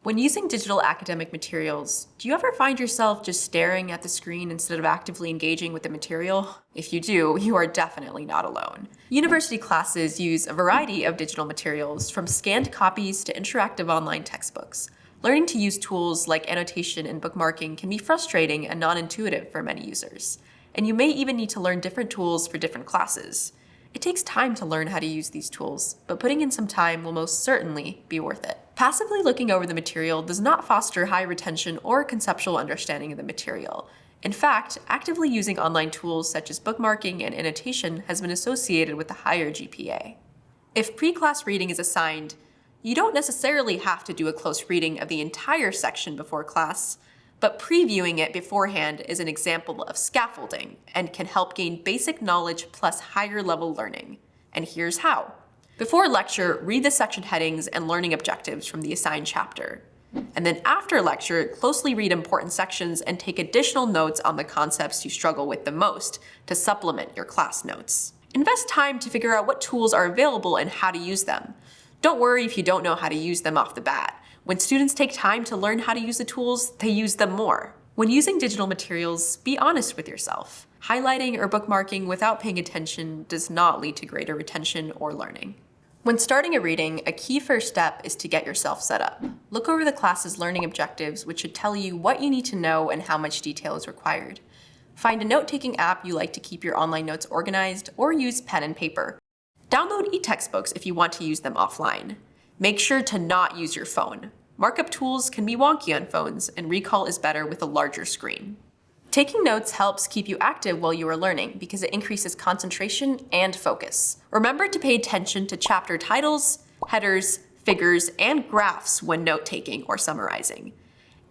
When using digital academic materials, do you ever find yourself just staring at the screen instead of actively engaging with the material? If you do, you are definitely not alone. University classes use a variety of digital materials, from scanned copies to interactive online textbooks. Learning to use tools like annotation and bookmarking can be frustrating and non-intuitive for many users. And you may even need to learn different tools for different classes. It takes time to learn how to use these tools, but putting in some time will most certainly be worth it. Passively looking over the material does not foster high retention or conceptual understanding of the material. In fact, actively using online tools such as bookmarking and annotation has been associated with a higher GPA. If pre-class reading is assigned, you don't necessarily have to do a close reading of the entire section before class, but previewing it beforehand is an example of scaffolding and can help gain basic knowledge plus higher level learning. And here's how. Before lecture, read the section headings and learning objectives from the assigned chapter. And then after lecture, closely read important sections and take additional notes on the concepts you struggle with the most to supplement your class notes. Invest time to figure out what tools are available and how to use them. Don't worry if you don't know how to use them off the bat. When students take time to learn how to use the tools, they use them more. When using digital materials, be honest with yourself. Highlighting or bookmarking without paying attention does not lead to greater retention or learning. When starting a reading, a key first step is to get yourself set up. Look over the class's learning objectives, which should tell you what you need to know and how much detail is required. Find a note-taking app you like to keep your online notes organized, or use pen and paper. Download e-textbooks if you want to use them offline. Make sure to not use your phone. Markup tools can be wonky on phones, and recall is better with a larger screen. Taking notes helps keep you active while you are learning because it increases concentration and focus. Remember to pay attention to chapter titles, headers, figures, and graphs when note-taking or summarizing.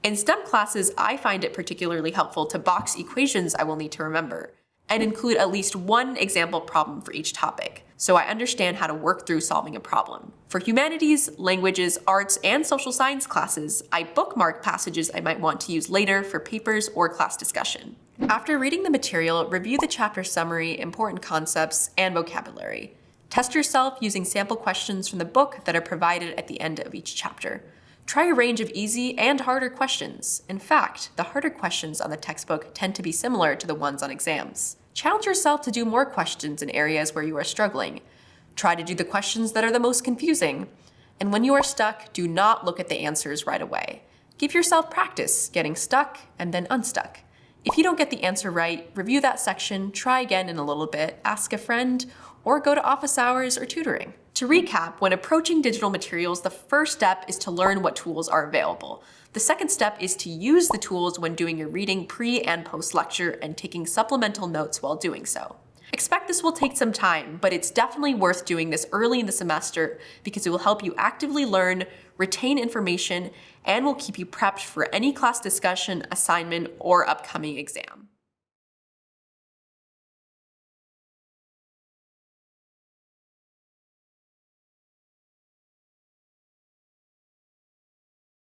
In STEM classes, I find it particularly helpful to box equations I will need to remember and include at least one example problem for each topic, so I understand how to work through solving a problem. For humanities, languages, arts, and social science classes, I bookmark passages I might want to use later for papers or class discussion. After reading the material, review the chapter summary, important concepts, and vocabulary. Test yourself using sample questions from the book that are provided at the end of each chapter. Try a range of easy and harder questions. In fact, the harder questions on the textbook tend to be similar to the ones on exams. Challenge yourself to do more questions in areas where you are struggling. Try to do the questions that are the most confusing. And when you are stuck, do not look at the answers right away. Give yourself practice getting stuck and then unstuck. If you don't get the answer right, review that section, try again in a little bit, ask a friend, or go to office hours or tutoring. To recap, when approaching digital materials, the first step is to learn what tools are available. The second step is to use the tools when doing your reading pre- and post-lecture and taking supplemental notes while doing so. Expect this will take some time, but it's definitely worth doing this early in the semester because it will help you actively learn, retain information, and will keep you prepped for any class discussion, assignment, or upcoming exam.